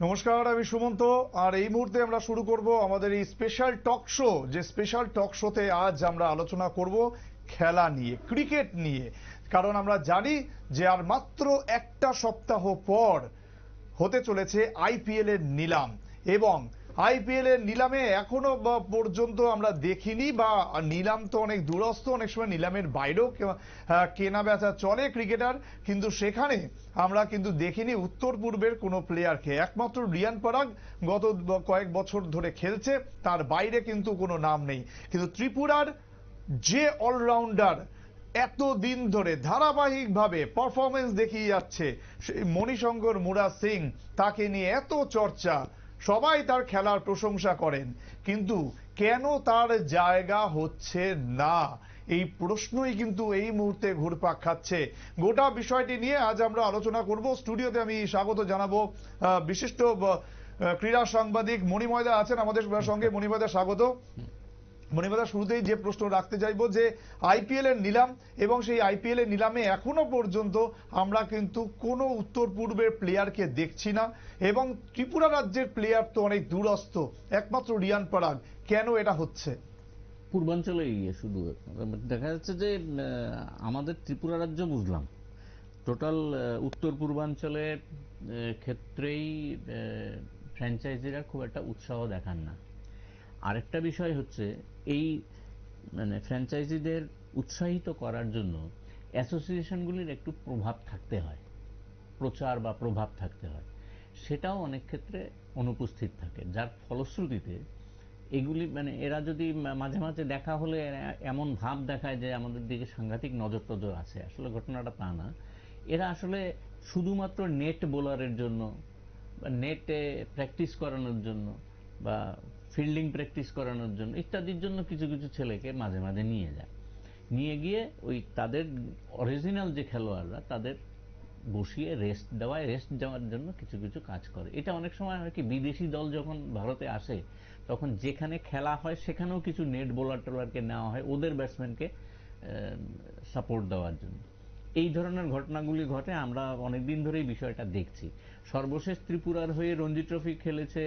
নমস্কার, আমি সুমন্ত। আর এই মুহূর্তে আমরা শুরু করব আমাদের এই স্পেশাল টক শো। যে স্পেশাল টক শোতে আজ আমরা আলোচনা করব খেলা নিয়ে, ক্রিকেট নিয়ে। কারণ আমরা জানি যে আর মাত্র একটা সপ্তাহ পর হতে চলেছে আইপিএল এর নিলাম, এবং আইপিএল এর নিলামে এখনো পর্যন্ত আমরা দেখিনি, বা নিলাম তো অনেক দূরস্থ, অনেক সময় নিলামের বাইরেও কেনা বেচা চলে ক্রিকেটার, কিন্তু সেখানে আমরা কিন্তু দেখিনি উত্তর পূর্বের কোনো প্লেয়ারকে। একমাত্র রিয়ান পরাগ গত কয়েক বছর ধরে খেলছে, তার বাইরে কিন্তু কোনো নাম নেই। কিন্তু ত্রিপুরার যে অলরাউন্ডার এত দিন ধরে ধারাবাহিকভাবে পারফরমেন্স দেখিয়ে যাচ্ছে, সেই মণিশঙ্কর মুরা সিং, তাকে নিয়ে এত চর্চা, সবাই তার খেলার প্রশংসা করেন, কিন্তু কেন তার জায়গা হচ্ছে না, এই প্রশ্নই কিন্তু এই মুহূর্তে ঘুরপাক খাচ্ছে। গোটা বিষয়টি নিয়ে আজ আমরা আলোচনা করব। স্টুডিওতে আমি স্বাগত জানাবো বিশিষ্ট ক্রীড়া সাংবাদিক মণিময়দা আছেন আমাদের সঙ্গে। মণিময়দা, স্বাগত। মণিময়দা, শুরুতেই যে প্রশ্ন রাখতে চাইবো যে আইপিএল এর নিলাম, এবং সেই আইপিএল এর নিলামে এখনো পর্যন্ত আমরা কিন্তু কোনো উত্তর পূর্বের প্লেয়ারকে দেখছি না, এবং ত্রিপুরা রাজ্যের প্লেয়ার তো অনেক দূরস্থ, একমাত্র রিয়ান পরাগ। কেন এটা হচ্ছে? পূর্বাঞ্চলে শুধু দেখা যাচ্ছে যে আমাদের ত্রিপুরা রাজ্য বুঝলাম, টোটাল উত্তর পূর্বাঞ্চলের ক্ষেত্রেই ফ্র্যাঞ্চাইজিরা খুব একটা উৎসাহ দেখান না। আরেকটা বিষয় হচ্ছে, এই ফ্র্যাঞ্চাইজিদের উৎসাহিত করার জন্য অ্যাসোসিয়েশনগুলির একটু প্রভাব থাকতে হয়, প্রচার বা প্রভাব থাকতে হয়, সেটাও অনেক ক্ষেত্রে অনুপস্থিত থাকে, যার ফলশ্রুতিতে এগুলি এরা যদি মাঝে মাঝে দেখা হলে এমন ভাব দেখায় যে আমাদের দিকে সাংঘাতিক নজর টজর আছে। আসলে ঘটনাটা তা না। এরা আসলে শুধুমাত্র নেট বোলারের জন্য বা নেটে প্র্যাকটিস করানোর জন্য বা ফিল্ডিং প্র্যাকটিস করানোর জন্য ইত্যাদির জন্য কিছু কিছু ছেলেকে মাঝে মাঝে নিয়ে যায়, নিয়ে গিয়ে ওই তাদের অরিজিনাল যে খেলোয়াড়রা তাদের বসিয়ে রেস্ট দেওয়ার জন্য কিছু কিছু কাজ করে। এটা অনেক সময় হয় কি, বিদেশি দল যখন ভারতে আসে তখন যেখানে খেলা হয় সেখানেও কিছু নেট বোলার টোলারকে নেওয়া হয় ওদের ব্যাটসম্যানকে সাপোর্ট দেওয়ার জন্য। এই ধরনের ঘটনাগুলি ঘটে, আমরা অনেকদিন ধরেই বিষয়টা দেখছি। সর্বশেষ ত্রিপুরার হয়ে রঞ্জি ট্রফি খেলেছে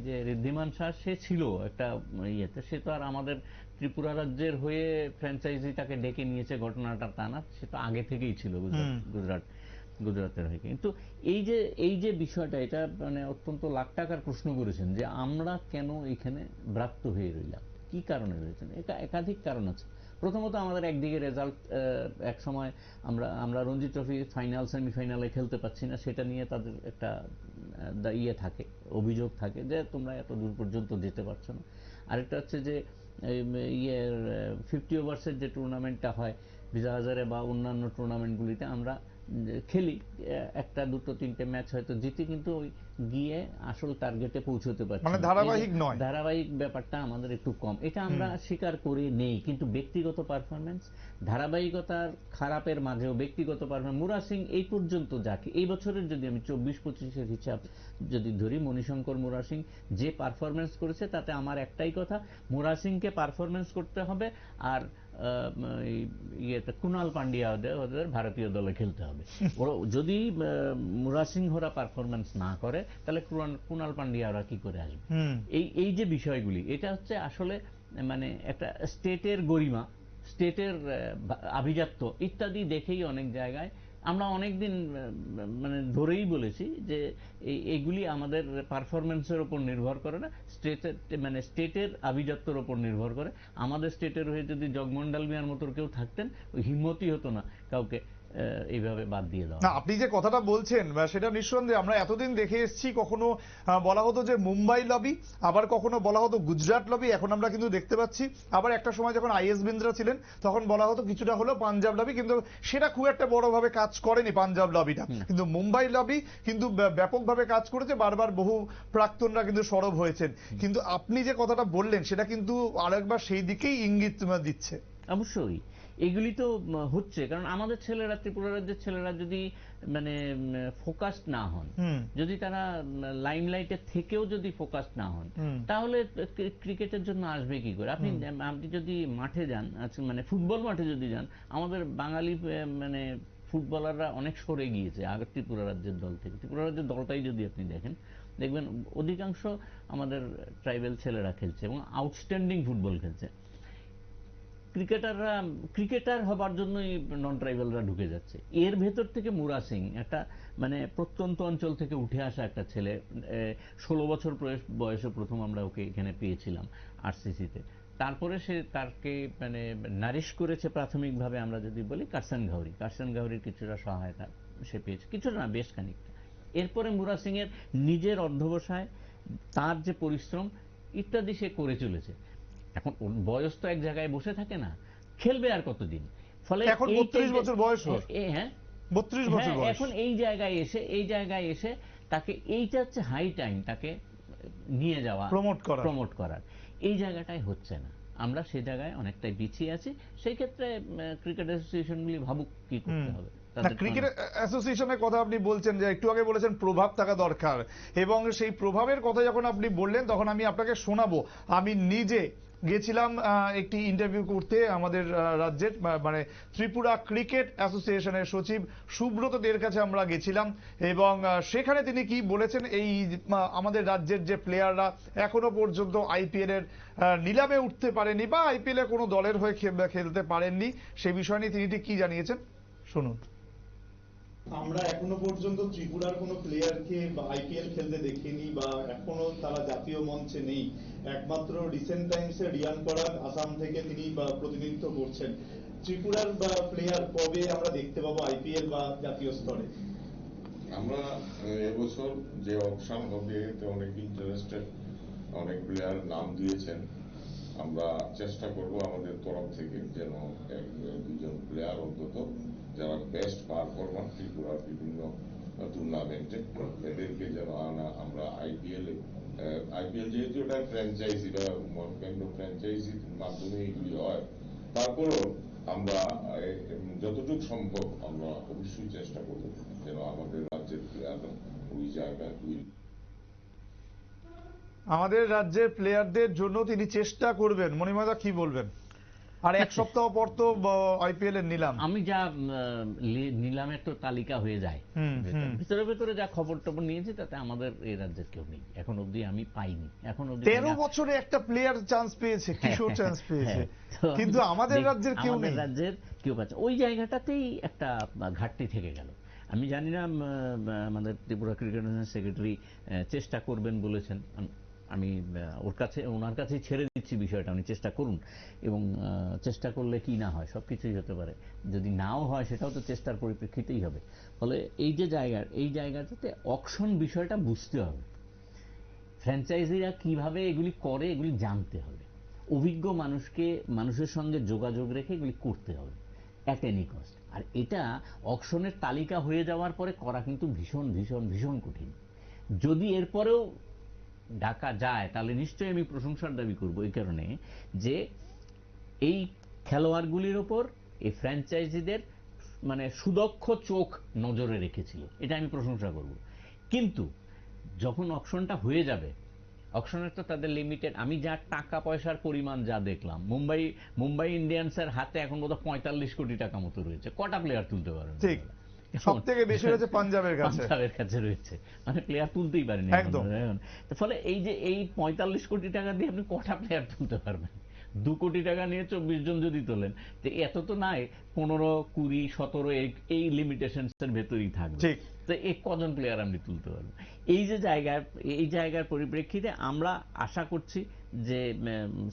যে ঋদ্ধিমান শাহ, সে ছিল একটা ইয়েতে, সে তো আর আমাদের ত্রিপুরা রাজ্যের হয়ে ফ্র্যাঞ্চাইজি তাকে ডেকে নিয়েছে ঘটনাটা তা না, সে তো আগে থেকেই ছিল গুজরাটের হয়ে। কিন্তু এই যে বিষয়টা, এটা অত্যন্ত লাখ টাকার প্রশ্ন করেছেন যে আমরা কেন এখানে ব্রাত্য হয়ে রইলাম, কি কারণে রয়েছেন। এটা একাধিক কারণ আছে। প্রথমত আমাদের একদিকে রেজাল্ট, এক সময় আমরা রঞ্জি ট্রফি ফাইনাল সেমিফাইনালে খেলতে পাচ্ছি না, সেটা নিয়ে তাদের একটা ইয়ে থাকে, অভিযোগ থাকে যে তোমরা এত দূর পর্যন্ত যেতে পারছো না। আরেকটা হচ্ছে যে ইয়ের 50 ওভার্সের যে টুর্নামেন্টটা হয় ভিজা হাজারে বা অন্যান্য টুর্নামেন্টগুলিতে আমরা খেলি, একটা দুটো তিনটে ম্যাচ হয়তো জিতি, কিন্তু ওই গিয়ে আসল টার্গেটে পৌঁছতে পারছি না, ধারাবাহিক নয়, ধারাবাহিক ব্যাপারটা আমাদের একটু কম। এটা আমরা স্বীকার করে নেই, কিন্তু ব্যক্তিগত পারফরমেন্স, ধারাবাহিকতার খারাপের মাঝেও ব্যক্তিগত পারফরমেন্স, মুরা সিং এই পর্যন্ত যাকে এই বছরের যদি আমি 24-25-এর হিসাব যদি ধরি, মণিশঙ্কর মুরা সিং যে পারফরমেন্স করেছে তাতে আমার একটাই কথা, মুরা সিংকে পারফরমেন্স করতে হবে, আর কুণাল পান্ডিয়া ওদের ভারতীয় দলে খেলতে হবে। ওরা যদি মুরা সিং ওরা পারফরমেন্স না করে তাহলে কুণাল পান্ডিয়া ওরা কি করে আসবে। এই যে বিষয়গুলি, এটা হচ্ছে আসলে একটা স্টেটের গরিমা, স্টেটের আভিজাত্য ইত্যাদি দেখেই অনেক জায়গায় আমরা অনেকদিন ধরেই বলেছি যে এইগুলি আমাদের পারফরমেন্সের উপর নির্ভর করে না, স্টেটের আভিজাত্যের উপর নির্ভর করে। আমাদের স্টেটের হয়ে যদি জগমন্ডল মিয়ার মতো কেউ থাকতেন, ওই হিম্মতই হতো না কাউকে এইভাবে বাদ দিয়ে দেওয়া। না, আপনি যে কথাটা বলছেন সেটা নিঃসন্দেহে আমরা এতদিন দেখে এসেছি। কখনো বলা হতো যে মুম্বাই লবি, আবার কখনো বলা হতো গুজরাট লবি, এখন আমরা কিন্তু দেখতে পাচ্ছি আবার একটা সময় যখন আইএস বিন্দ্রা ছিলেন তখন বলা হতো কিছুটা হলো পাঞ্জাব লবি, কিন্তু সেটা খুব একটা বড়ভাবে কাজ করেনি পাঞ্জাব লবিটা, কিন্তু মুম্বাই লবি কিন্তু ব্যাপকভাবে কাজ করেছে, বারবার বহু প্রাক্তনরা কিন্তু সরব হয়েছেন। কিন্তু আপনি যে কথাটা বললেন সেটা কিন্তু আরেকবার সেই দিকেই ইঙ্গিত দিচ্ছে। অবশ্যই এগুলি তো হচ্ছে, কারণ আমাদের ছেলেরা, ত্রিপুরা রাজ্যের ছেলেরা যদি ফোকাসড না হন, যদি তারা লাইমলাইটের থেকেও যদি ফোকাসড না হন, তাহলে ক্রিকেটের জন্য আসবে কি করে? আপনি যদি মাঠে যান, ফুটবল মাঠে যদি যান, আমাদের বাঙালি ফুটবলাররা অনেক সরে গিয়েছে আগের ত্রিপুরা রাজ্যের দল থেকে। ত্রিপুরা রাজ্যের দলটাই যদি আপনি দেখেন, দেখবেন অধিকাংশ আমাদের ট্রাইবেল ছেলেরা খেলছে এবং আউটস্ট্যান্ডিং ফুটবল খেলছে। ক্রিকেটার হবার জন্যই নন ট্রাইবালরা ঢুকে যাচ্ছে। এর ভেতর থেকে মুরা সিং একটা মানে প্রত্যন্ত অঞ্চল থেকে উঠে আসা একটা ছেলে, 16 বছর বয়সে প্রথম আমরা ওকে এখানে পেয়েছিলাম আরসিসিতে। তারপরে সে তাকে মানে নারিশ করেছে প্রাথমিকভাবে আমরা যদি বলি কার্সন ঘাউরির কিছুটা সহায়তা সে পেয়েছে, কিছুটা না বেশ খানিকটা। এরপরে মুরা সিং এর নিজের অধ্যবসায়, তার যে পরিশ্রম ইত্যাদি সে করে চলেছে। এখন বয়স তো এক জায়গায় বসে থাকে না, খেলবে আর কতদিন? ফলে এখন 32 বছর বয়স ওর। হ্যাঁ 32 বছর বয়স। এখন এই জায়গায় এসে তাকে এইটা হচ্ছে হাই টাইম তাকে নিয়ে যাওয়া, প্রমোট করার। এই জায়গাটাই হচ্ছে না, আমরা সে জায়গায় অনেকটাই পিছিয়ে আছি। সেই ক্ষেত্রে ক্রিকেট অ্যাসোসিয়েশনগুলি ভাবুক কি করতে হবে। ক্রিকেট অ্যাসোসিয়েশনের কথা আপনি বলছেন, যে একটু আগে বলেছেন প্রভাব থাকা দরকার, এবং সেই প্রভাবের কথা যখন আপনি বললেন তখন আমি আপনাকে শোনাবো। আমি নিজে গেছিলাম একটি ইন্টারভিউ করতে আমাদের রাজ্যের মানে ত্রিপুরা ক্রিকেট অ্যাসোসিয়েশনের সচিব সুব্রত দের কাছে আমরা গেছিলাম, এবং সেখানে তিনি কি বলেছেন, এই আমাদের রাজ্যের যে প্লেয়াররা এখনো পর্যন্ত আইপিএল এর নিলামে উঠতে পারেনি বা আইপিএল এ কোনো দলের হয়ে খেলতে পারেননি, সে বিষয় নিয়ে তিনি ঠিক কি জানিয়েছেন শুনুন। আমরা এখনো পর্যন্ত ত্রিপুরার কোনো প্লেয়ারকে আইপিএল খেলতে দেখিনি, বা এখনো তারা জাতীয় মঞ্চে নেই। একমাত্র রিসেন্ট টাইমসে রিয়ান পরাগ আসাম থেকে তিনি প্রতিনিধিত্ব করছেন। ত্রিপুরার প্লেয়ার কবে আমরা দেখতে পাবো আইপিএল বা জাতীয় স্তরে? আমরা এবছর যে অকশন হবে এতে অনেক ইন্টারেস্টেড অনেক প্লেয়ার নাম দিয়েছেন। আমরা চেষ্টা করব আমাদের তরফ থেকে যেন 1-2 প্লেয়ার অন্তত যারা বেস্ট পারফরমার ত্রিপুরার বিভিন্ন টুর্নামেন্টে, এদেরকে যেন আমরা আইপিএল যেহেতু এটা ফ্র্যাঞ্চাইজি বা ফ্র্যাঞ্চাইজির মাধ্যমে এগুলি হয়, তারপরেও আমরা যতটুকু সম্ভব আমরা অবশ্যই চেষ্টা করব যেন আমাদের রাজ্যের প্লেয়াররা ওই জায়গায় আমাদের রাজ্যের প্লেয়ারদের জন্য তিনি চেষ্টা করবেন। মণিমাদা কি বলবেন? আর এক সপ্তাহ পর তো আইপিএল এর নিলাম, আমি যা নিলামের তো তালিকা হয়ে যায়, ভিতরে যা খবর টবর নিয়েছি তাতে আমাদের এই রাজ্যের কেউ নেই এখন অব্দি, আমি পাইনি এখন অব্দি। 13 বছরে একটা প্লেয়ার চান্স পেয়েছে, কিশোর চান্স পেয়েছে, কিন্তু আমাদের রাজ্যের কেউ নেই। রাজ্যের কেউ পাচ্ছে, ওই জায়গাটাতেই একটা ঘাটতি থেকে গেল। আমি জানি না আমাদের ত্রিপুরা ক্রিকেট সেক্রেটারি চেষ্টা করবেন বলেছেন, আমি ওনার কাছেই ছেড়ে দিচ্ছি বিষয়টা, উনি চেষ্টা করুন, এবং চেষ্টা করলে কি না হয় সবকিছুই হতে পারে, যদি নাও হয় সেটাও তো চেষ্টার পরিপ্রেক্ষিতেই হবে। ফলে এই জায়গাটাতে অকশন বিষয়টা বুঝতে হবে, ফ্র্যাঞ্চাইজিরা কিভাবে এগুলি করে এগুলি জানতে হবে, অভিজ্ঞ মানুষের সঙ্গে যোগাযোগ রেখে এগুলি করতে হবে অ্যাট এনি কস্ট। আর এটা অকশনের তালিকা হয়ে যাওয়ার পরে করা কিন্তু ভীষণ ভীষণ ভীষণ কঠিন। যদি এরপরেও ডাকা যায় তাহলে নিশ্চয়ই আমি প্রশংসার দাবি করব, এই কারণে যে এই খেলোয়াড়গুলির ওপর এই ফ্র্যাঞ্চাইজিদের মানে সুদক্ষ চোখ নজরে রেখেছিল, এটা আমি প্রশংসা করব। কিন্তু যখন অকশনটা হয়ে যাবে, অকশনের তো তাদের লিমিটেড, আমি যা টাকা পয়সার পরিমাণ যা দেখলাম, মুম্বাই ইন্ডিয়ান্সের হাতে এখন বোধহয় 45 কোটি টাকা মতো রয়েছে, কটা প্লেয়ার তুলতে পারবেন? ঠিক, সবথেকে বেশি রয়েছে পাঞ্জাবের কাছে রয়েছে, মানে প্লেয়ার তুলতেই পারেনি একদম। ফলে এই যে এই 45 কোটি টাকা দিয়ে আপনি কটা প্লেয়ার তুলতে পারবেন? 2 কোটি টাকা নিয়ে 24 জন যদি তোলেন, তো এত তো নাই, 15, 20, 17 এই লিমিটেশনস এর ভেতরেই থাকবে। তো এই কজন প্লেয়ার আপনি তুলতে পারবেন? এই জায়গার পরিপ্রেক্ষিতে আমরা আশা করছি যে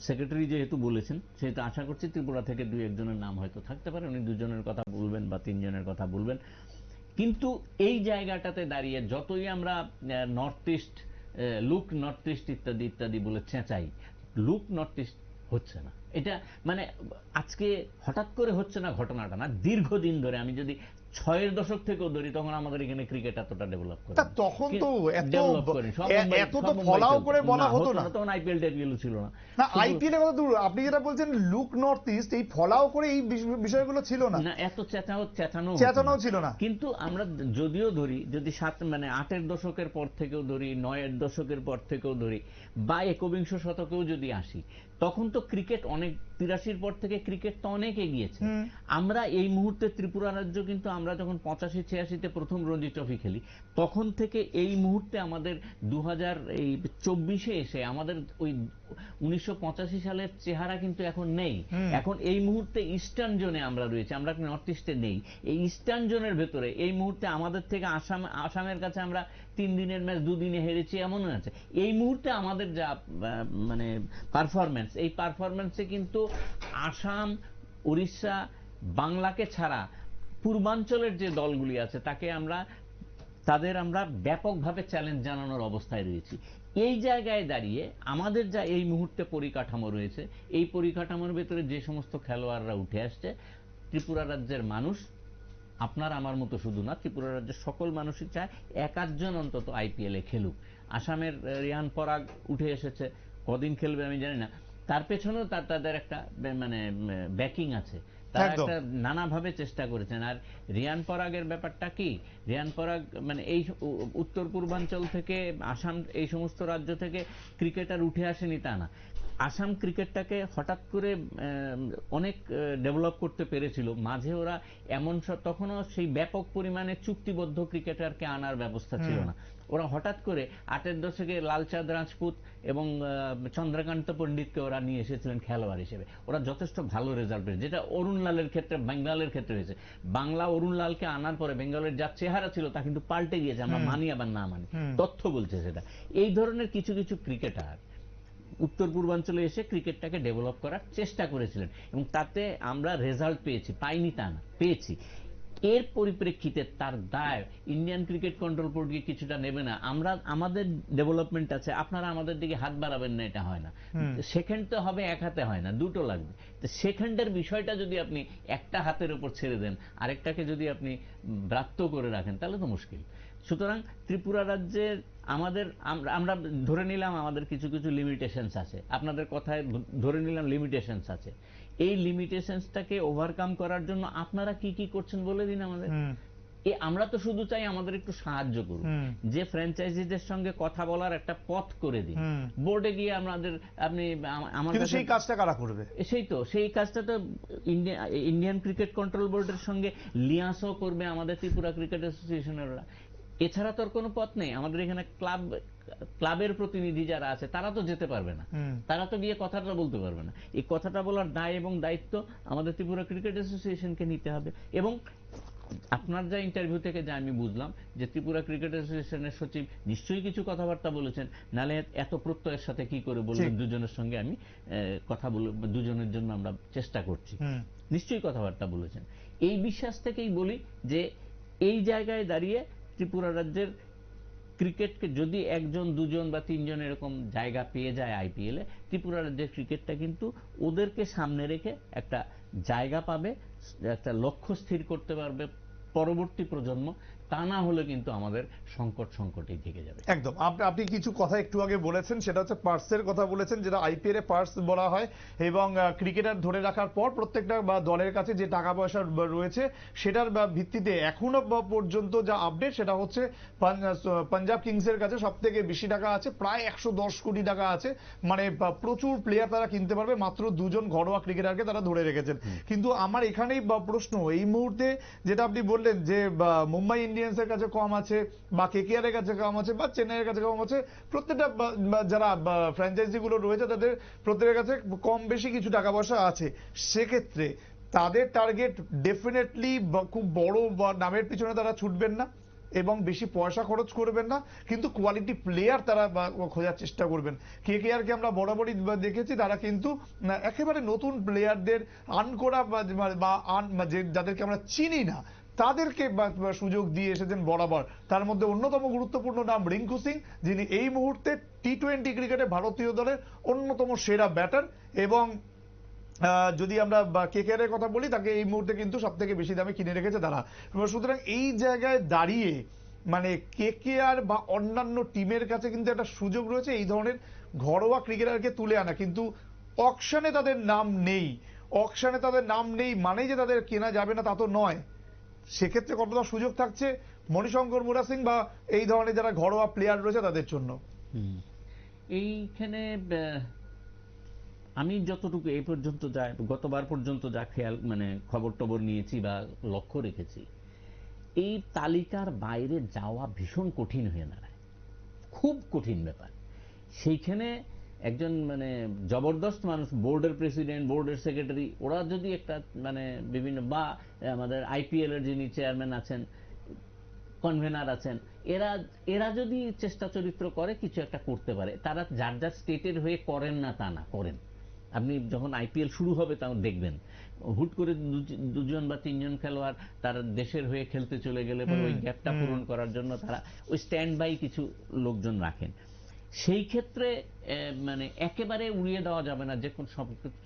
সেক্রেটারি যেহেতু বলেছেন, সেহেতু আশা করছি ত্রিপুরা থেকে 2-1 জনের নাম হয়তো থাকতে পারে, উনি 2 জনের কথা বলবেন বা 3 জনের কথা বলবেন। কিন্তু এই জায়গাটাতে দাঁড়িয়ে যতই আমরা নর্থ ইস্ট ইত্যাদি বলে চেঁচাই, লুক নর্থ ইস্ট হচ্ছে না। এটা মানে আজকে হঠাৎ করে হচ্ছে না ঘটনাটা না, দীর্ঘদিন ধরে। আমি যদি 6-এর দশক থেকেও ধরি, তখন আমাদের এখানে ক্রিকেট এতটা ডেভেলপ করে তখন তো এত তো ফলাও করে বলা হতো না, তখন আইপিএল ছিল না। আইপিএল এর কথা দূর, আপনি যেটা বলছেন লুক নর্থ ইস্ট, এই ফলাও করে এই বিষয়গুলো ছিল না, এত চেঁচানো ছিল না। কিন্তু আমরা যদিও ধরি, যদি 8-এর দশকের পর থেকেও ধরি, 9-এর দশকের পর থেকেও ধরি, বা 21 শতকেও যদি আসি, তখন তো ক্রিকেট অনেক 83-র পর থেকে ক্রিকেট তো অনেক এগিয়েছে। আমরা এই মুহূর্তে ত্রিপুরা রাজ্য কিন্তু আমরা যখন 85-86-তে প্রথম রঞ্জি ট্রফি খেলি, তখন থেকে এই মুহূর্তে আমাদের 2024-এ এসে আমাদের ওই 1985 সালের চেহারা কিন্তু এখন নেই। এখন এই মুহূর্তে ইস্টার্ন জোনে আমরা রয়েছি, আমরা নর্থ ইস্টে নেই। এই ইস্টার্ন জোনের ভেতরে এই মুহূর্তে আমাদের থেকে আসামের কাছে আমরা 3 দিনের ম্যাচ 2 দিনে হেরেছি, এমনও আছে। এই মুহূর্তে আমাদের যা মানে পারফরমেন্স, এই পারফরমেন্সে কিন্তু আসাম, উড়িষ্যা, বাংলাকে ছাড়া পূর্বাঞ্চলের যে দলগুলি আছে তাদের আমরা ব্যাপকভাবে চ্যালেঞ্জ জানানোর অবস্থায় রয়েছি। এই জায়গায় দাঁড়িয়ে আমাদের যা এই মুহূর্তে পরিকাঠামো রয়েছে, এই পরিকাঠামোর ভেতরে যে সমস্ত খেলোয়াড়রা উঠে আসছে, ত্রিপুরা রাজ্যের মানুষ, আপনার আমার মতো শুধু না, ত্রিপুরা রাজ্যের সকল মানুষই চায় এক আধজন অন্তত আইপিএলে খেলুক। আসামের রিয়ান পরাগ উঠে এসেছে, কদিন খেলবে আমি জানি না, তার পেছনেও তাদের একটা মানে ব্যাকিং আছে, তারা একটা নানাভাবে চেষ্টা করেছেন। আর রিয়ান পরাগের ব্যাপারটা কি, রিয়ান পরাগ মানে এই উত্তর পূর্বাঞ্চল থেকে, আসাম, এই সমস্ত রাজ্য থেকে ক্রিকেটার উঠে আসেনি তা না। আসাম ক্রিকেটটাকে হঠাৎ করে অনেক ডেভেলপ করতে পেরেছিল, মাঝে ওরা এমন তখনও সেই ব্যাপক পরিমাণে চুক্তিবদ্ধ ক্রিকেটারকে আনার ব্যবস্থা ছিল না। ওরা হঠাৎ করে 8-এর দশকে লালচাঁদ রাজপুত এবং চন্দ্রকান্ত পণ্ডিতকে ওরা নিয়ে এসেছিলেন খেলোয়াড় হিসেবে। ওরা যথেষ্ট ভালো রেজাল্ট পেয়েছে, যেটা অরুণ লালের ক্ষেত্রে, বেঙ্গলের ক্ষেত্রে হয়েছে। বাংলা অরুণ লালকে আনার পরে বেঙ্গলের যা চেহারা ছিল তা কিন্তু পাল্টে গিয়েছে, আমরা মানি আবার না মানি, তথ্য বলছে সেটা। এই ধরনের কিছু কিছু ক্রিকেটার উত্তর পূর্বাঞ্চলে এসে ক্রিকেটটাকে ডেভেলপ করার চেষ্টা করেছিলেন এবং তাতে আমরা রেজাল্ট পেয়েছি, পাইনি তা না, পেয়েছি। এর পরিপ্রেক্ষিতে তার দায় ইন্ডিয়ান ক্রিকেট কন্ট্রোল বোর্ড কি কিছুটা নেবে না? আমরা আমাদের ডেভেলপমেন্ট আছে, আপনারা আমাদের দিকে হাত বাড়াবেন না, এটা হয় না। সেকেন্ড তো হবে, এক হাতে হয় না, দুটো লাগবে। তো সেকেন্ডের বিষয়টা যদি আপনি একটা হাতের উপর ছেড়ে দেন, আরেকটাকে যদি আপনি ব্রাত্য করে রাখেন, তাহলে তো মুশকিল। সুতরাং ত্রিপুরা রাজ্যের আমরা ধরে নিলাম আমাদের কিছু কিছু লিমিটেশনস আছে, আপনাদের কথায় ধরে নিলাম লিমিটেশনস আছে। এই লিমিটেশনসটাকে ওভারকাম করার জন্য আপনারা কি কি করছেন বলে দিন আমাদের। আমরা তো শুধু চাই আমাদের একটু সাহায্য করুন, যে ফ্র্যাঞ্চাইজিদের সঙ্গে কথা বলার একটা পথ করে দিন। বোর্ডে গিয়ে আপনি আমাদের সেই কাজটা কারা করবে? সেই কাজটা তো ইন্ডিয়ান ক্রিকেট কন্ট্রোল বোর্ডের সঙ্গে লিয়াসও করবে আমাদের ত্রিপুরা ক্রিকেট অ্যাসোসিয়েশনের। এছাড়া তো আর কোনো পথ নেই। আমাদের এখানে ক্লাবের প্রতিনিধি যারা আছে তারা তো যেতে পারবে না, তারা তো গিয়ে কথাটা বলতে পারবে না। এই কথাটা বলার দায় এবং দায়িত্ব আমাদের ত্রিপুরা ক্রিকেট অ্যাসোসিয়েশনকে নিতে হবে। এবং আপনার যা ইন্টারভিউ থেকে যা আমি বুঝলাম, যে ত্রিপুরা ক্রিকেট অ্যাসোসিয়েশনের সচিব নিশ্চয়ই কিছু কথাবার্তা বলেছেন, নালে এত প্রত্যয়ের সাথে কি করে বললেন দুজনের সঙ্গে আমি কথা বলে, দুজনের জন্য আমরা চেষ্টা করছি, নিশ্চয়ই কথাবার্তা বলেছেন। এই বিশ্বাস থেকেই বলি যে এই জায়গায় দাঁড়িয়ে ত্রিপুরা রাজ্যের ক্রিকেটকে যদি 1জন 2জন বা 3জন এরকম জায়গা পেয়ে যায় আইপিএলে, ত্রিপুরা রাজ্যের ক্রিকেটটা কিন্তু ওদেরকে সামনে রেখে একটা জায়গা পাবে, একটা লক্ষ্য স্থির করতে পারবে পরবর্তী প্রজন্ম। তা না হলে কিন্তু আমাদের সংকটেই থেকে যাবে। একদম। আপনি কিছু কথা একটু আগে বলেছেন, সেটা হচ্ছে পার্সের কথা বলেছেন, যেটা আইপিএল এ পার্স বলা হয়। এবং ক্রিকেটার ধরে রাখার পর প্রত্যেকটা দলের কাছে যে টাকা পয়সা রয়েছে সেটার ভিত্তিতে এখনো পর্যন্ত যা আপডেট, সেটা হচ্ছে পাঞ্জাব কিংসের কাছে সব থেকে বেশি টাকা আছে, প্রায় 110 কোটি টাকা আছে। মানে প্রচুর প্লেয়ার তারা কিনতে পারবে, মাত্র 2জন ঘরোয়া ক্রিকেটারকে তারা ধরে রেখেছেন। কিন্তু আমার এখানেই প্রশ্ন, এই মুহূর্তে যেটা আপনি বললেন যে মুম্বাই ইন্ডিয়ান্সের কাছে কম আছে, বা কেকেআর এর কাছে কম আছে, বা চেন্নাইয়ের কাছে কম আছে, প্রত্যেকটা যারা ফ্র্যাঞ্চাইজি গুলো রয়েছে তাদের প্রত্যেকের কাছে কম বেশি কিছু টাকা পয়সা আছে। সেক্ষেত্রে তাদের টার্গেট ডেফিনেটলি খুব বড় নামের পিছনে তারা ছুটবেন না এবং বেশি পয়সা খরচ করবেন না, কিন্তু কোয়ালিটি প্লেয়ার তারা খোঁজার চেষ্টা করবেন। কেকেআর কে আমরা বরাবরই দেখেছি, তারা কিন্তু একেবারে নতুন প্লেয়ারদের আর্ন করা বা যাদেরকে আমরা চিনি না তাদেরকে সুযোগ দিয়ে এসেছেন বরাবর। তার মধ্যে অন্যতম গুরুত্বপূর্ণ নাম রিঙ্কু সিং, যিনি এই মুহূর্তে টি-20 ক্রিকেটে ভারতীয় দলের অন্যতম সেরা ব্যাটার। এবং যদি আমরা কেকেআর এর কথা বলি, তাকে এই মুহূর্তে কিন্তু সব থেকে বেশি দামে কিনে রেখেছে তারা। সুতরাং এই জায়গায় দাঁড়িয়ে মানে কেকেআর বা অন্যান্য টিমের কাছে কিন্তু একটা সুযোগ রয়েছে এই ধরনের ঘরোয়া ক্রিকেটারকে তুলে আনা, কিন্তু অকশনে তাদের নাম নেই। অকশনে তাদের নাম নেই মানেই যে তাদের কেনা যাবে না তা তো নয়। সেক্ষেত্রে কতটা সুযোগ থাকছে মণিশঙ্কর মুরা সিং বা এই ধরনের যারা ঘরোয়া প্লেয়ার রয়েছে তাদের জন্য? এইখানে আমি যতটুকু এই পর্যন্ত গতবার পর্যন্ত যা খেয়াল খবর টবর নিয়েছি বা লক্ষ্য রেখেছি, এই তালিকার বাইরে যাওয়া ভীষণ কঠিন হয়ে দাঁড়ায়, খুব কঠিন ব্যাপার। সেইখানে একজন মানে জবরদস্ত মানুষ, বোর্ডের প্রেসিডেন্ট, বোর্ডের সেক্রেটারি, ওরা যদি একটা মানে বিভিন্ন, বা আমাদের আইপিএল এর যিনি চেয়ারম্যান আছেন, কনভেনার আছেন, এরা এরা যদি চেষ্টা চরিত্র করে কিছু একটা করতে পারে। তারা যার যার স্টেটের হয়ে করেন না তা না, করেন। আপনি যখন আইপিএল শুরু হবে তখন দেখবেন হুট করে দুজন বা তিনজন খেলোয়াড় তারা দেশের হয়ে খেলতে চলে গেলে পরে ওই গ্যাপটা পূরণ করার জন্য তারা ওই স্ট্যান্ড বাই কিছু লোকজন রাখেন। সেই ক্ষেত্রে মানে একেবারে উড়িয়ে দেওয়া যাবে না যে কোন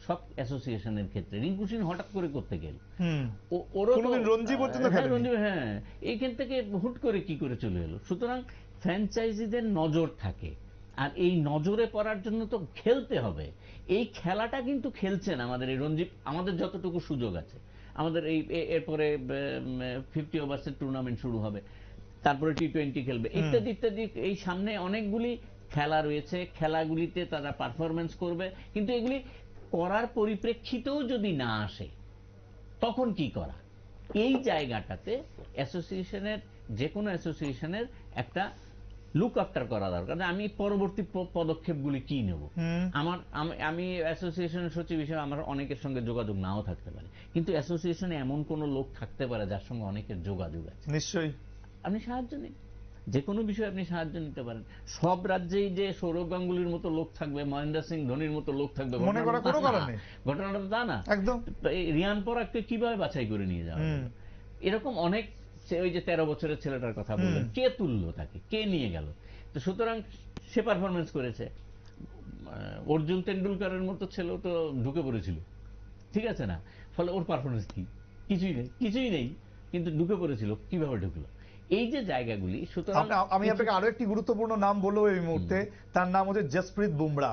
সব অ্যাসোসিয়েশনের ক্ষেত্রে। রিঙ্কু সিং হঠাৎ করে করতে গেল, ওরও রঞ্জি পর্যন্ত খেলেনি। হ্যাঁ, এইখান থেকে হুট করে কি করে চলে এলো। সুতরাং ফ্র্যাঞ্চাইজিদের নজর থাকে, আর এই নজরে পড়ার জন্য তো খেলতে হবে। এই খেলাটা কিন্তু খেলছেন আমাদের এই রঞ্জি, আমাদের যতটুকু সুযোগ আছে। আমাদের এই এরপরে 50 ওভার্সের টুর্নামেন্ট শুরু হবে, তারপরে টি20 খেলবে, ইত্যাদি ইত্যাদি। এই সামনে অনেকগুলি খেলা রয়েছে, খেলাগুলিতে তারা পারফরমেন্স করবে। কিন্তু এগুলি করার পরিপ্রেক্ষিতেও যদি না আসে তখন কি করা, এই জায়গাটাতে অ্যাসোসিয়েশনের, যে কোনো অ্যাসোসিয়েশনের একটা লুক আফটার করা দরকার। আমি পরবর্তী পদক্ষেপগুলি কি নেব। আমি অ্যাসোসিয়েশনের সচিব হিসেবে আমার অনেকের সঙ্গে যোগাযোগ নাও থাকতে পারে, কিন্তু অ্যাসোসিয়েশনে এমন কোন লোক থাকতে পারে যার সঙ্গে অনেকের যোগাযোগ আছে। নিশ্চয়ই আপনি সাহায্য নিন, যে কোনো বিষয়ে আপনি সাহায্য নিতে পারেন। সব রাজ্যেই যে সৌরভ গাঙ্গুলির মতো লোক থাকবে, মহেন্দ্র সিং ধোনির মতো লোক থাকবে মনে করার কোনো কারণ নেই, ঘটনাটা তো তা না। একদম। রিয়ান পরাগকে কিভাবে বাছাই করে নিয়ে যাওয়া হবে, এরকম অনেক। ওই যে 13 বছরের ছেলেটার কথা বললেন, কে তুললো তাকে, কে নিয়ে গেল? তো সুতরাং সে পারফরমেন্স করেছে। অর্জুন তেন্ডুলকারের মতো ছেলেও তো ঢুকে পড়েছিল, ঠিক আছে না? ফলে ওর পারফরমেন্স কি? কিছুই নেই, কিন্তু ঢুকে পড়েছিল। কিভাবে ঢুকলো? এই যে জায়গাগুলি। সুতরাং আমি আপনাকে আরো একটি গুরুত্বপূর্ণ নাম বলবো এই মুহূর্তে, তার নাম হচ্ছে জসপ্রীত বুমরা।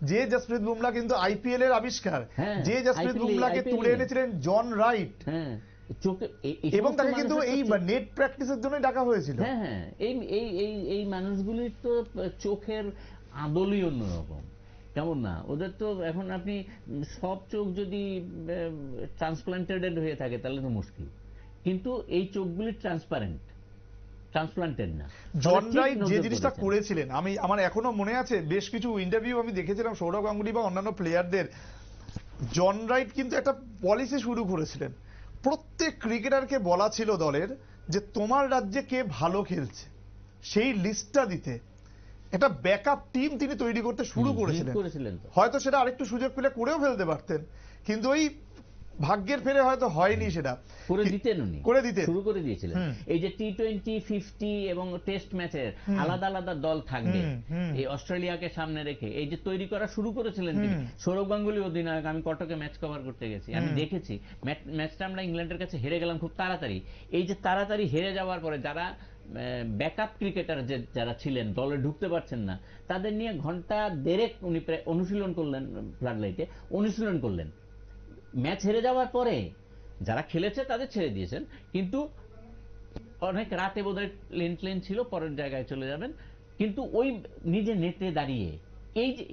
যে জসপ্রীত বুমরা কিন্তু আইপিএল এর আবিষ্কার, যে জসপ্রীত বুমরাকে তুলে এনেছিলেন জন রাইট, এবং তাকে কিন্তু এই নেট প্র্যাকটিসের জন্য ডাকা হয়েছিল। হ্যাঁ হ্যাঁ, এই মানুষগুলির তো চোখের আদলই অন্যরকম, কেমন না? ওদের তো এখন আপনি সব চোখ যদি ট্রান্সপ্লান্টেড হয়ে থাকে তাহলে তো মুশকিল, কিন্তু এই চোখগুলি ট্রান্সপ্লান্টেড না। জন রাইট যে জিনিসটা করেছিলেন, আমার এখনো মনে আছে, বেশ কিছু ইন্টারভিউ আমি দেখেছিলাম সৌরভ গাঙ্গুলি বা অন্যান্য প্লেয়ারদের। জন রাইট কিন্তু একটা পলিসি শুরু করেছিলেন, প্রত্যেক ক্রিকেটারকে বলা ছিল দলের যে তোমার রাজ্যে কে ভালো খেলছে সেই লিস্টটা দিতে। একটা ব্যাকআপ টিম তিনি তৈরি করতে শুরু করেছিলেন। হয়তো সেটা আরেকটু সুযোগ পেলে করেও ফেলতে পারতেন, কিন্তু ওই ভাগ্যের ফেরে হয়তো হয়নি, সেটা করে দিতেন শুরু করে দিয়েছিলেন। এই যে টি20, 50 এবং টেস্ট ম্যাচের আলাদা আলাদা দল থাকবে, এই অস্ট্রেলিয়াকে সামনে রেখে এই যে তৈরি করা শুরু করেছিলেন তিনি। সৌরভ গাঙ্গুলি অধিনায়ক, আমি কটকে ম্যাচ কভার করতে গেছি, আমি দেখেছি ম্যাচটা আমরা ইংল্যান্ডের কাছে হেরে গেলাম খুব তাড়াতাড়ি। এই যে তাড়াতাড়ি হেরে যাওয়ার পরে যারা ব্যাকআপ ক্রিকেটার যারা ছিলেন, দলে ঢুকতে পারছেন না, তাদের নিয়ে ঘন্টা দেড়েক উনি অনুশীলন করলেন, ফ্লাডলাইটে অনুশীলন করলেন। ম্যাচ হেরে যাওয়ার পরে যারা খেলেছে তাদের ছেড়ে দিয়েছেন, কিন্তু অনেক রাতে বোধহয় প্লেন ছিল, পরের জায়গায় চলে যাবেন, কিন্তু ওই নিজে নেটে দাঁড়িয়ে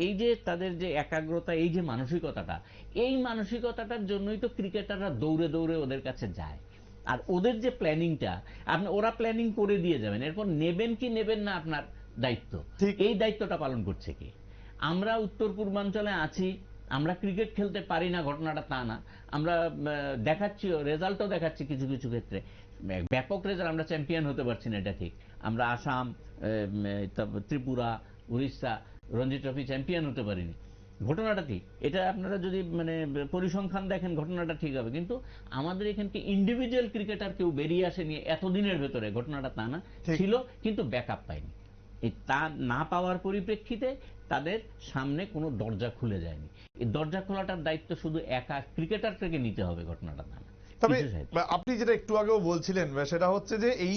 এই যে তাদের যে একাগ্রতা, এই যে মানসিকতাটা, এই মানসিকতাটার জন্যই তো ক্রিকেটাররা দৌড়ে দৌড়ে ওদের কাছে যায়। আর ওদের যে প্ল্যানিংটা, ওরা প্ল্যানিং করে দিয়ে যাবেন, এরপর নেবেন কি নেবেন না আপনার দায়িত্ব। এই দায়িত্বটা পালন করছে কে? আমরা উত্তর পূর্বাঞ্চলে আছি, আমরা ক্রিকেট খেলতে পারি না ঘটনাটা তা না, আমরা দেখাচ্ছি, রেজাল্টও দেখাচ্ছি কিছু কিছু ক্ষেত্রে ব্যাপক রেজাল্ট, আমরা চ্যাম্পিয়ন হতে পারছি না, এটা ঠিক। আমরা আসাম, ত্রিপুরা, উড়িষ্যা রঞ্জি ট্রফি চ্যাম্পিয়ন হতে পারিনি, ঘটনাটা ঠিক। এটা আপনারা যদি মানে পরিসংখ্যান দেখেন ঘটনাটা ঠিক হবে, কিন্তু আমাদের এখানকে ইন্ডিভিজুয়াল ক্রিকেটার কেউ বেরিয়ে আসেনি এতদিনের ভেতরে, ঘটনাটা তা না, ছিল কিন্তু ব্যাকআপ পায়নি। তা না পাওয়ার পরিপ্রেক্ষিতে তাদের সামনে কোনো দরজা খুলে যায়নি। এই দরজা খোলাটার দায়িত্ব শুধু একা ক্রিকেটারকে নিতে হবে, ঘটনাটা না। তবে আপনি যেটা একটু আগেও বলছিলেন সেটা হচ্ছে যে এই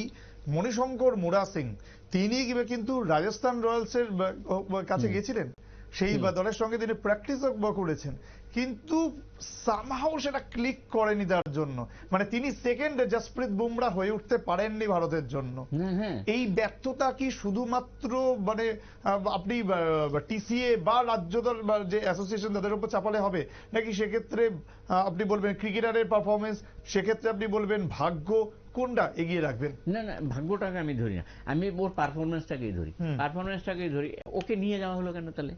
মণিশঙ্কর মুরা সিং তিনি কিন্তু রাজস্থান রয়্যালসের কাছে গেছিলেন, সেই দলের সঙ্গে তিনি প্র্যাকটিসও করেছেন, কিন্তু সামহাও সেটা ক্লিক করেনি তার জন্য। মানে তিনি সেকেন্ড জসপ্রীত বুমরা হয়ে উঠতে পারেননি ভারতের জন্য। এই ব্যর্থতা কি শুধুমাত্র মানে আপনি টিসিএ বা রাজ্য দল বা যে অ্যাসোসিয়েশন তাদের উপর চাপালে হবে, নাকি সেক্ষেত্রে আপনি বলবেন ক্রিকেটারের পারফরমেন্স, সেক্ষেত্রে আপনি বলবেন ভাগ্য, কোনটা এগিয়ে রাখবেন? না না, ভাগ্যটাকে আমি ধরি না, আমি ওর পারফরমেন্সটাকেই ধরি। পারফরমেন্সটাকেই ধরি। ওকে নিয়ে যাওয়া হলো কেন তাহলে?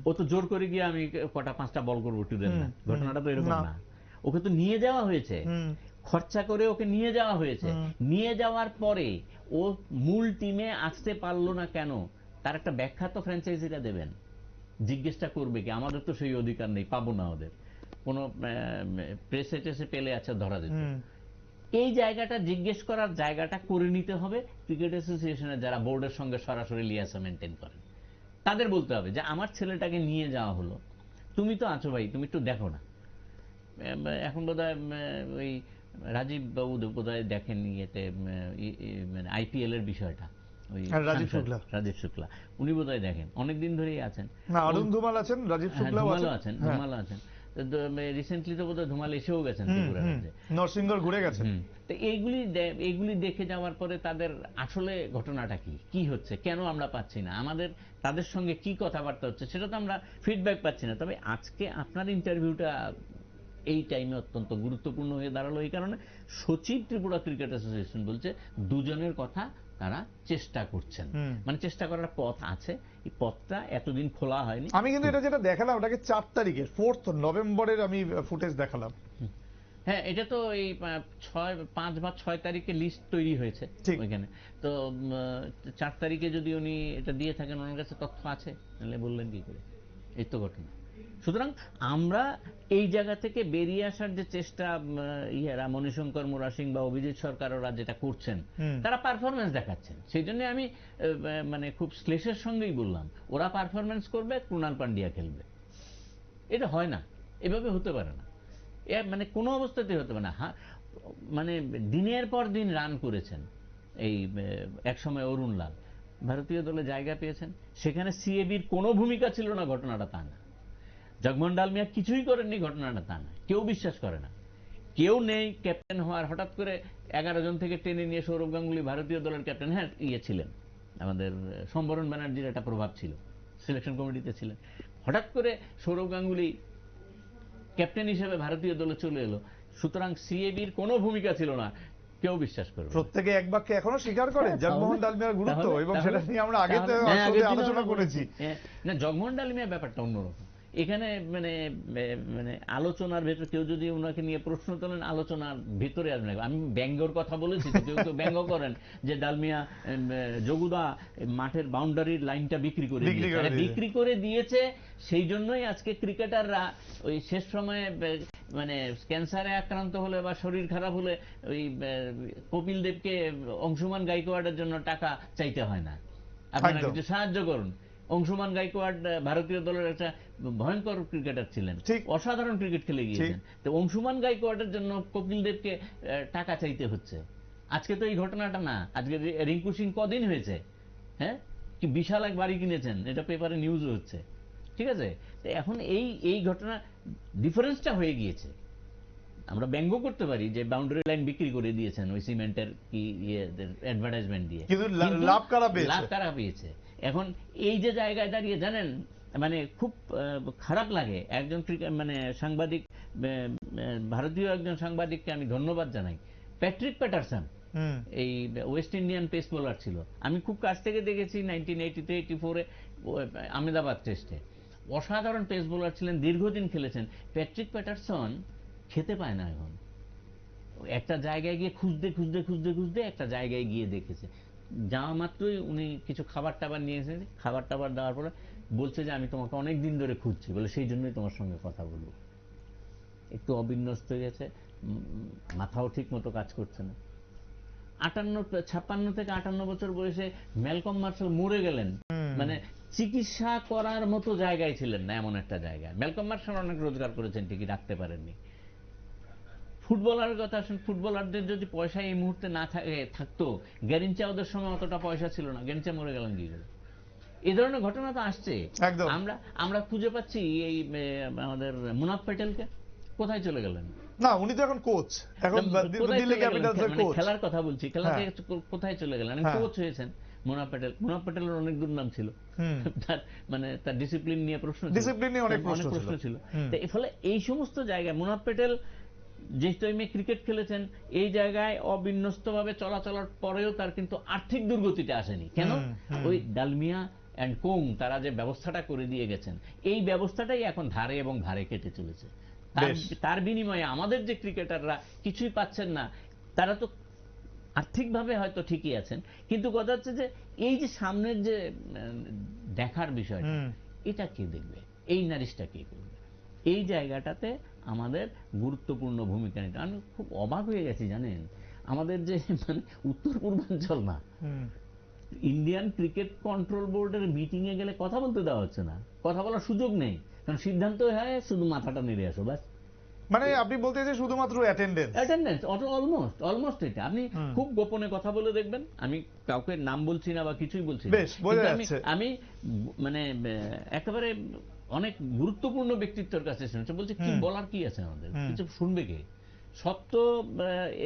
ও তো জোর করে গিয়ে আমি কটা 5টা বল করবো টুডেন না, ঘটনাটা তো এরকম না। ওকে তো নিয়ে যাওয়া হয়েছে, খরচা করে ওকে নিয়ে যাওয়া হয়েছে। নিয়ে যাওয়ার পরে ও মূল টিমে আসতে পারলো না কেন, তার একটা ব্যাখ্যা তো ফ্র্যাঞ্চাইজিরা দেবেন। জিজ্ঞেসটা করবে কি? আমাদের তো সেই অধিকার নেই, পাবো না। ওদের কোনো প্রেসে টেসে পেলে আছে ধরা যেত। এই জায়গাটা জিজ্ঞেস করার জায়গাটা করে নিতে হবে ক্রিকেট অ্যাসোসিয়েশনের যারা বোর্ডের সঙ্গে সরাসরি লিয়াসা মেনটেন করেন। তাদের বলতে হবে যে আমার ছেলেটাকে নিয়ে যাওয়া হলো, তুমি তো আছো ভাই, তুমি একটু দেখো না। এখন বোধহয় ওই রাজীব বাবু বোধহয় দেখেন ইয়েতে, মানে আইপিএল এর বিষয়টা, ওই রাজীব শুক্লা উনি বোধহয় দেখেন, অনেকদিন ধরেই আছেন। অরুণ ধুমাল আছেন, রাজীব শুক্লা আছেন, ধুমাল আছেন। রিসেন্টলি তো বোধহয় ধুমাল এসেও গেছেন ত্রিপুরা রাজ্যে, নরসিংগড় ঘুরে গেছেন। তো এইগুলি দেখে যাওয়ার পরে তাদের আসলে ঘটনাটা কি হচ্ছে, কেন আমরা পাচ্ছি না, আমাদের তাদের সঙ্গে কি কথাবার্তা হচ্ছে, সেটা তো আমরা ফিডব্যাক পাচ্ছি না। তবে আজকে আপনার ইন্টারভিউটা এই টাইমে অত্যন্ত গুরুত্বপূর্ণ হয়ে দাঁড়ালো এই কারণে, সচিব ত্রিপুরা ক্রিকেট অ্যাসোসিয়েশন বলছে দুজনের কথা তারা চেষ্টা করছেন, মানে চেষ্টা করার পথ আছে, এই পথটা এতদিন খোলা হয়নি। আমি কিন্তু এটা যেটা দেখালাম ওটাকে 4 তারিখের 4 নভেম্বরের আমি ফুটেজ দেখালাম। হ্যাঁ, এটা তো এই 5 বা 6 তারিখে লিস্ট তৈরি হয়েছে ওইখানে। তো 4 তারিখে যদি উনি এটা দিয়ে থাকেন, ওনার কাছে তথ্য আছে, তাহলে বললেন কি করে? এই তো ঘটনা। সুতরাং আমরা এই জায়গা থেকে বেরিয়ে আসার যে চেষ্টা ইয়েরা মণিশঙ্কর মুরা সিং বা অভিজিৎ সরকার ওরা যেটা করছেন, তারা পারফরমেন্স দেখাচ্ছেন। সেই জন্য আমি মানে খুব শ্লেষের সঙ্গেই বললাম, ওরা পারফরমেন্স করবে, কুণাল পান্ডিয়া খেলবে। এটা হয় না, এভাবে হতে পারে না, মানে কোনো অবস্থাতেই হতে পারে না। মানে দিনের পর দিন রান করেছেন এই একসময় অরুণ লাল, ভারতীয় দলে জায়গা পেয়েছেন, সেখানে সিএবির কোনো ভূমিকা ছিল না, ঘটনাটা তা না। জগমোহন ডালমিয়া কিছুই করেননি, ঘটনাটা তা না। কেউ বিশ্বাস করে না, কেউ নেই ক্যাপ্টেন হওয়ার। হঠাৎ করে 11 জন থেকে টেনে নিয়ে সৌরভ গাঙ্গুলি ভারতীয় দলের ক্যাপ্টেন। হ্যাঁ, ছিলেন আমাদের সম্বরণ ব্যানার্জির একটা প্রভাব ছিল, সিলেকশন কমিটিতে ছিলেন। হঠাৎ করে সৌরভ গাঙ্গুলি ক্যাপ্টেন হিসেবে ভারতীয় দলে চলে এলো। সুতরাং সিএবির কোনো ভূমিকা ছিল না, কেউ বিশ্বাস করবে। প্রত্যেকে এক বাক্যে এখনো স্বীকার করে জগমোহন ডালমিয়ার গুরুত্ব, এবং সেটা নিয়ে আমরা আগে আলোচনা করেছি। না, জগমোহন ডালমিয়ার ব্যাপারটা অন্যরকম। এখানে মানে মানে আলোচনার ভেতর কেউ যদি ওনাকে নিয়ে প্রশ্ন তোলেন, আলোচনার ভেতরে আসবে। আমি ব্যঙ্গর কথা বলেছি, কেউ কেউ ব্যঙ্গ করেন যে ডালমিয়া যোগুদা মাঠের বাউন্ডারির লাইনটা বিক্রি করে দিয়েছে। সেই জন্যই আজকে ক্রিকেটাররা ওই শেষ সময়ে মানে ক্যান্সারে আক্রান্ত হলে বা শরীর খারাপ হলে ওই কপিল দেবকে অংশুমান গাইকোয়াড়ের জন্য টাকা চাইতে হয় না, আপনারা কিছু সাহায্য করুন। অংশুমান গাইকোয়াড় ভারতীয় দলের একটা ভয়ঙ্কর ক্রিকেটার ছিলেন, অসাধারণ ক্রিকেট খেলে গিয়েছেন। তো অংশুমান গাইকোয়াড়ের জন্য কপিল দেবকে টাকা চাইতে হচ্ছে। আজকে তো এই ঘটনাটা না, আজকে রিঙ্কু সিং কদিন হয়েছে, হ্যাঁ, কি বিশাল এক বাড়ি কিনেছেন, এটা পেপারে নিউজও হচ্ছে। ঠিক আছে, তো এখন এই ঘটনা ডিফারেন্সটা হয়ে গিয়েছে। আমরা ব্যঙ্গ করতে পারি যে বাউন্ডারি লাইন বিক্রি করে দিয়েছেন ওই সিমেন্টের কি অ্যাডভার্টাইজমেন্ট দিয়ে, কিন্তু লাভ কারা পেয়েছে। এখন এই যে জায়গায় দাঁড়িয়ে জানেন, মানে খুব খারাপ লাগে। একজন মানে সাংবাদিক, ভারতীয় একজন সাংবাদিককে আমি ধন্যবাদ জানাই, প্যাট্রিক প্যাটারসন, এই ওয়েস্ট ইন্ডিয়ান পেস বোলার ছিল। আমি খুব কাছ থেকে দেখেছি 1983-84 আহমেদাবাদ টেস্টে। অসাধারণ পেস বোলার ছিলেন, দীর্ঘদিন খেলেছেন। প্যাট্রিক প্যাটারসন খেতে পায় না এখন। একটা জায়গায় গিয়ে খুঁজতে একটা জায়গায় গিয়ে দেখেছে, যাওয়া মাত্রই উনি কিছু খাবার টাবার নিয়ে এসেছে। খাবার টাবার দেওয়ার পরে বলছে যে আমি তোমাকে অনেক দিন ধরে খুঁজছি, বলে সেই জন্যই তোমার সঙ্গে কথা বলবো। একটু অবিন্যস্ত হয়ে গেছে, মাথাও ঠিক মতো কাজ করছে না। 56 থেকে 58 বছর বয়সে ম্যালকম মার্শাল মরে গেলেন, মানে চিকিৎসা করার মতো জায়গায় ছিলেন না, এমন একটা জায়গায়। ম্যালকম মার্শাল অনেক রোজগার করেছেন, ঠিকই রাখতে পারেননি। ফুটবলারের কথা আসুন, ফুটবলারদের যদি পয়সা এই মুহূর্তে না থাকতো, গ্যারিনচা ওদের সময় অতটা পয়সা ছিল না, গ্যারিনচা মরে গেলেন কি করে। এই ধরনের ঘটনা তো আসছে। আমরা খুঁজে পাচ্ছি এই আমাদের মুনাফ প্যাটেলকে, কোথায় চলে গেলেন? না, উনি তো এখন কোচ, এখন দিল্লি ক্যাপিটালসের কোচ। খেলার কথা বলছি, খেলা থেকে কোথায় চলে গেলেন? কোচ হয়েছেন মুনাফ প্যাটেলের অনেক দুর্নাম ছিল, মানে তার ডিসিপ্লিন নিয়ে প্রশ্ন ছিল। তো ফলে এই সমস্ত জায়গায় মুনাফ প্যাটেল যে টাইমে ক্রিকেট খেলেছেন এই জায়গায় অবিন্যস্তভাবে চলাচলের পরেও তার কিন্তু আর্থিক দুর্গতিটা আসেনি। কেন? ওই ডালমিয়া অ্যান্ড কোং তারা যে ব্যবস্থাটা করে দিয়ে গেছেন, এই ব্যবস্থাটাই এখন ধারে এবং ধারে কেটে চলেছে। তার বিনিময়ে আমাদের যে ক্রিকেটাররা কিছুই পাচ্ছেন না, তারা তো আর্থিকভাবে হয়তো ঠিকই আছেন, কিন্তু কথা হচ্ছে যে এই যে সামনের যে দেখার বিষয়টা, এটা কে দেখবে, এই নারিশটা কে করবে, এই জায়গাটাতে আমাদের গুরুত্বপূর্ণ ভূমিকা নিতে। আমি খুব অবাক হয়ে গেছি জানেন, আমাদের যে মানে উত্তর পূর্বাঞ্চল না, ইন্ডিয়ান ক্রিকেট কন্ট্রোল বোর্ডের মিটিং এ গেলে কথা বলতে দেওয়া হচ্ছে না, কথা বলার সুযোগ নেই, কারণ সিদ্ধান্ত হয় শুধু মাথাটা নেড়ে আসো ব্যাস। মানে আপনি বলতে চাইছেন শুধুমাত্র অ্যাটেন্ডেন্স অলমোস্ট এটা আপনি খুব গোপনে কথা বলে দেখবেন, আমি কাউকে নাম বলছি না বা কিছুই বলছি না, বেশ বোঝা যাচ্ছে। আমি মানে একেবারে অনেক গুরুত্বপূর্ণ ব্যক্তিত্বের কাছে শুনছি, বলছে কি বলার কি আছে আমাদের, কিছু শুনবে কে? সব তো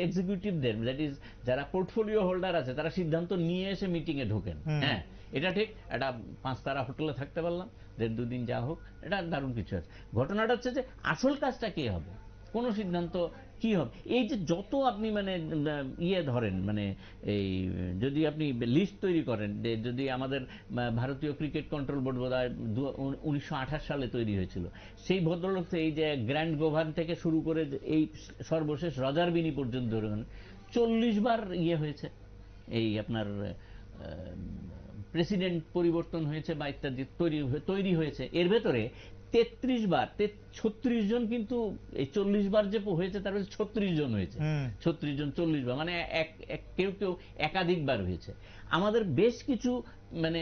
এক্সিকিউটিভদের, দ্যাট ইজ যারা পোর্টফোলিও হোল্ডার আছে, তারা সিদ্ধান্ত নিয়ে এসে মিটিং এ ঢোকেন। হ্যাঁ, এটা ঠিক, একটা 5 তারা হোটেলে থাকতে পারলাম, 1.5-2 দিন যা হোক, এটা দারুণ কিছু আছে। ঘটনাটা হচ্ছে যে আসল কাজটা কে হবে, কোন সিদ্ধান্ত কি হবে, এই যে যত আপনি মানে ইয়ে ধরেন, মানে এই যদি আপনি লিস্ট তৈরি করেন, যদি আমাদের ভারতীয় ক্রিকেট কন্ট্রোল বোর্ড বোধহয় 1928 সালে তৈরি হয়েছিল, সেই ভদ্রলোক এই যে গ্র্যান্ড গোভার্ন থেকে শুরু করে এই সর্বশেষ রজার বিনি পর্যন্ত ধরুন 40 বার ইয়ে হয়েছে, এই আপনার প্রেসিডেন্ট পরিবর্তন হয়েছে বা ইত্যাদি তৈরি হয়েছে। এর ভেতরে 33 বার 36 জন, কিন্তু এই 40 বার যে হয়েছে তার 36 জন হয়েছে, 36 জন 40 বার, মানে কেউ কেউ একাধিকবার হয়েছে। আমাদের বেশ কিছু মানে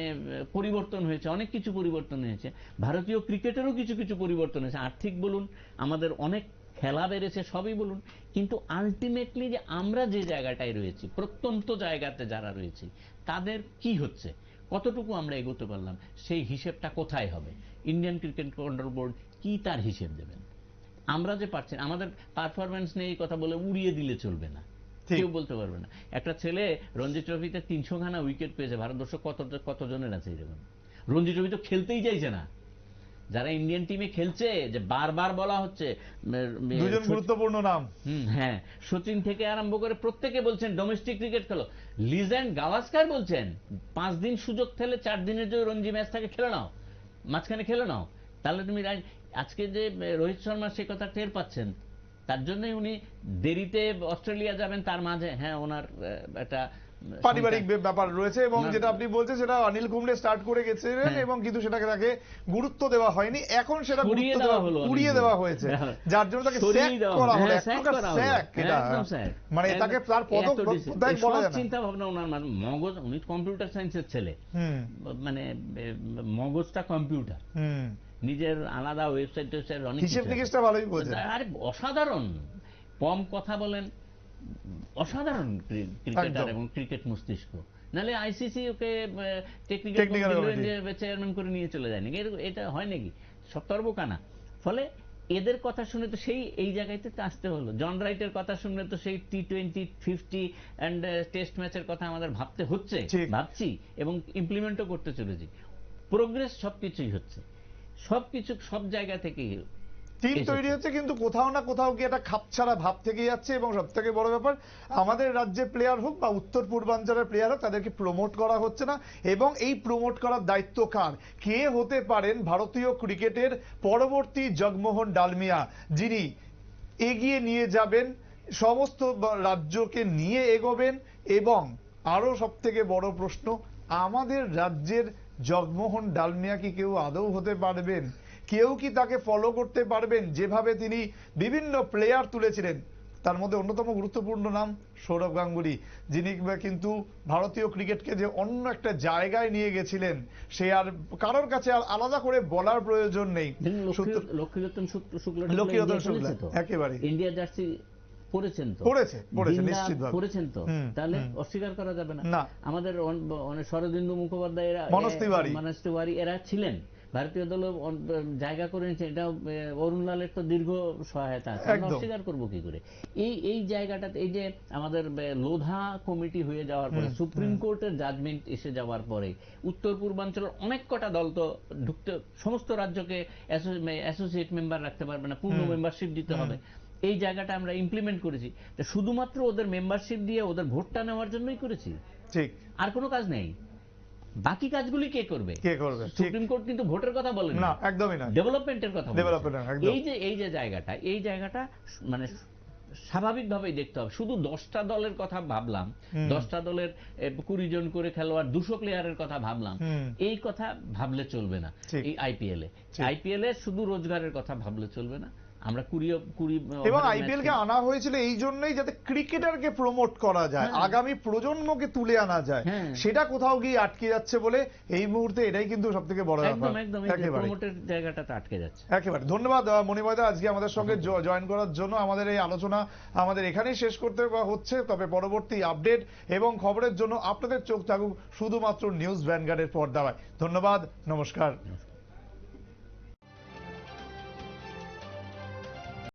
পরিবর্তন হয়েছে, অনেক কিছু পরিবর্তন হয়েছে, ভারতীয় ক্রিকেটেরও কিছু কিছু পরিবর্তন হয়েছে, আর্থিক বলুন, আমাদের অনেক খেলা বেড়েছে, সবই বলুন, কিন্তু আলটিমেটলি যে আমরা যে জায়গাটায় রয়েছি, প্রত্যন্ত জায়গাতে যারা রয়েছি, তাদের কি হচ্ছে, কতটুকু আমরা এগোতে পারলাম, সেই হিসেবটা কোথায় হবে? ইন্ডিয়ান ক্রিকেট কন্ট্রোল বোর্ড কি তার হিসেব দেবেন? আমরা যে পারছি আমাদের পারফরমেন্স নিয়ে এই কথা বলে উড়িয়ে দিলে চলবে না, কেউ বলতে পারবে না। একটা ছেলে রঞ্জি ট্রফিতে 300 খানা উইকেট পেয়েছে, ভারতবর্ষ কতজনের আছে এরকম? রঞ্জি ট্রফি তো খেলতেই চাইছে না, যারা ইন্ডিয়ান টিমে খেলছে, যে বারবার বলা হচ্ছে দুজন গুরুত্বপূর্ণ নাম, হ্যাঁ, সচিন থেকে আরম্ভ করে প্রত্যেকে বলছেন ডোমেস্টিক ক্রিকেট খেলো। লিজেন্ড গাভাস্কার বলছেন 5 দিন সুযোগ খেলে 4 দিনের যে রঞ্জি ম্যাচ থাকে খেলে নাও, মাঝখানে খেলে নাও, তাহলে তুমি আজকে যে রোহিত শর্মা সে কথা টের পাচ্ছেন, তার জন্যই উনি দেরিতে অস্ট্রেলিয়া যাবেন, তার মাঝে হ্যাঁ ওনার একটা পারিবারিক ব্যাপার রয়েছে, এবং যেটা আপনি বলছেন সেটা অনিল কুম্বলে স্টার্ট করে গেছিলেন, এবং কিন্তু সেটাকে তাকে গুরুত্ব দেওয়া হয়নি, এখন সেটা উড়িয়ে দেওয়া হয়েছে, যার জন্য তাকে স্যাক করা হলো, এক প্রকার স্যাক। এটা মানে তাকে তার পদত্যাগ বলা যায় না। চিন্তা ভাবনা ওনার মগজ, উনি কম্পিউটার সায়েন্সের ছেলে, মানে মগজটা কম্পিউটার, নিজের আলাদা ওয়েবসাইট অনেক হিসেব নিকেশটা ভালোই বোঝেন, আরে অসাধারণ, কম কথা বলেন, অসাধারণ ক্রিকেটার এবং ক্রিকেট মস্তিষ্ক। নাহলে আইসিসি ওকে টেকনিক্যাল চেয়ারম্যান করে নিয়ে চলে যায়নি, এটা হয় নাকি? সতর্ককানা। ফলে এদের কথা শুনে তো সেই এই জায়গাতে আসতে হলো। জন রাইটের কথা শুনলে তো সেই T20, 50 অ্যান্ড টেস্ট ম্যাচের কথা আমাদের ভাবতে হচ্ছে, ভাবছি এবং ইমপ্লিমেন্টও করতে চলেছি। প্রোগ্রেস সবকিছুই হচ্ছে, সবকিছু সব জায়গা থেকেই টিম তৈরি হচ্ছে, কিন্তু কোথাও না কোথাও কি একটা খাপছাড়া ভাব থেকে যাচ্ছে। এবং সব থেকে বড় ব্যাপার, আমাদের রাজ্যে প্লেয়ার হোক বা উত্তর পূর্বাঞ্চলের প্লেয়ার হোক, তাদেরকে প্রমোট করা হচ্ছে না। এবং এই প্রমোট করার দায়িত্ব কার? কে হতে পারেন ভারতীয় ক্রিকেটের পরবর্তী জগমোহন ডালমিয়া, যিনি এগিয়ে নিয়ে যাবেন, সমস্ত রাজ্যকে নিয়ে এগোবেন? এবং আরো সব থেকে বড় প্রশ্ন, আমাদের রাজ্যের জগমোহন ডালমিয়া কি কেউ আদৌ হতে পারবেন? কেউ কি তাকে ফলো করতে পারবেন যেভাবে তিনি বিভিন্ন প্লেয়ার তুলেছিলেন? তার মধ্যে অন্যতম গুরুত্বপূর্ণ নাম সৌরভ গাঙ্গুলি, যিনি কিন্তু ভারতীয় ক্রিকেটকে যে অন্য একটা জায়গায় নিয়ে গেছিলেন, সে আর কারোর কাছে আর আলাদা করে বলার প্রয়োজন নেই। লক্ষ্মীরতন শুক্লা একেবারে ইন্ডিয়া জার্সি পড়েছেন তো, পড়েছেন তো, তাহলে অস্বীকার করা যাবে না। আমাদের শরদিন্দু মুখোপাধ্যায়, মনোজ তিওয়ারি এরা ছিলেন, ভারতীয় দল জায়গা করে নিয়েছে, এটা অরুণ লালের তো দীর্ঘ সহায়তা আছে, অস্বীকার করবো কি করে? এই জায়গাটাতে, এই যে আমাদের লোধা কমিটি হয়ে যাওয়ার পরে, সুপ্রিম কোর্টের জাজমেন্ট এসে যাওয়ার পরে, উত্তর পূর্বাঞ্চলের অনেক কটা দল তো ঢুকতে, সমস্ত রাজ্যকে অ্যাসোসিয়েট মেম্বার রাখতে পারবে না, পূর্ণ মেম্বারশিপ দিতে হবে। এই জায়গাটা আমরা ইমপ্লিমেন্ট করেছি। তা শুধুমাত্র ওদের মেম্বারশিপ দিয়ে ওদের ভোটটা নেওয়ার জন্যই করেছি, ঠিক। আর কোনো কাজ নেই। বাকি কাজগুলি কে করবে? কে করবে? ঠিক। সুপ্রিম কোর্ট কিন্তু ভোটের কথা বলেন না, একদমই না। ডেভেলপমেন্টের কথা বলেছে। Development, একদম। এই যে জায়গাটা মানে স্বাভাবিকভাবেই দেখতে হবে। শুধু 10টা দলের কথা ভাবলাম, 10টা দলের 20 জন করে খেলোয়াড়, 200 প্লেয়ারের কথা ভাবলাম, এই কথা ভাবলে চলবে না। ঠিক। এই আইপিএলে শুধু রোজগারের কথা ভাবলে চলবে না। আমরা 20 এবং আইপিএল কে আনা হয়েছিল এই জন্যই যাতে ক্রিকেটারকে প্রমোট করা যায়, আগামী প্রজন্মকে তুলে আনা যায়। সেটা কোথাও গিয়ে আটকে যাচ্ছে বলে এই মুহূর্তে এটাই কিন্তু সবথেকে বড় ব্যাপার। একদম প্রমোটের জায়গাটাতে আটকে যাচ্ছে। একেবারে ধন্যবাদ মণিময়দা আজকে আমাদের সঙ্গে জয়েন করার জন্য। আমাদের এই আলোচনা আমাদের এখানেই শেষ করতে হচ্ছে, তবে পরবর্তী আপডেট এবং খবরের জন্য আপনাদের চোখ থাকুক শুধুমাত্র নিউজ ভ্যানগার্ডের পর্দায়। ধন্যবাদ, নমস্কার।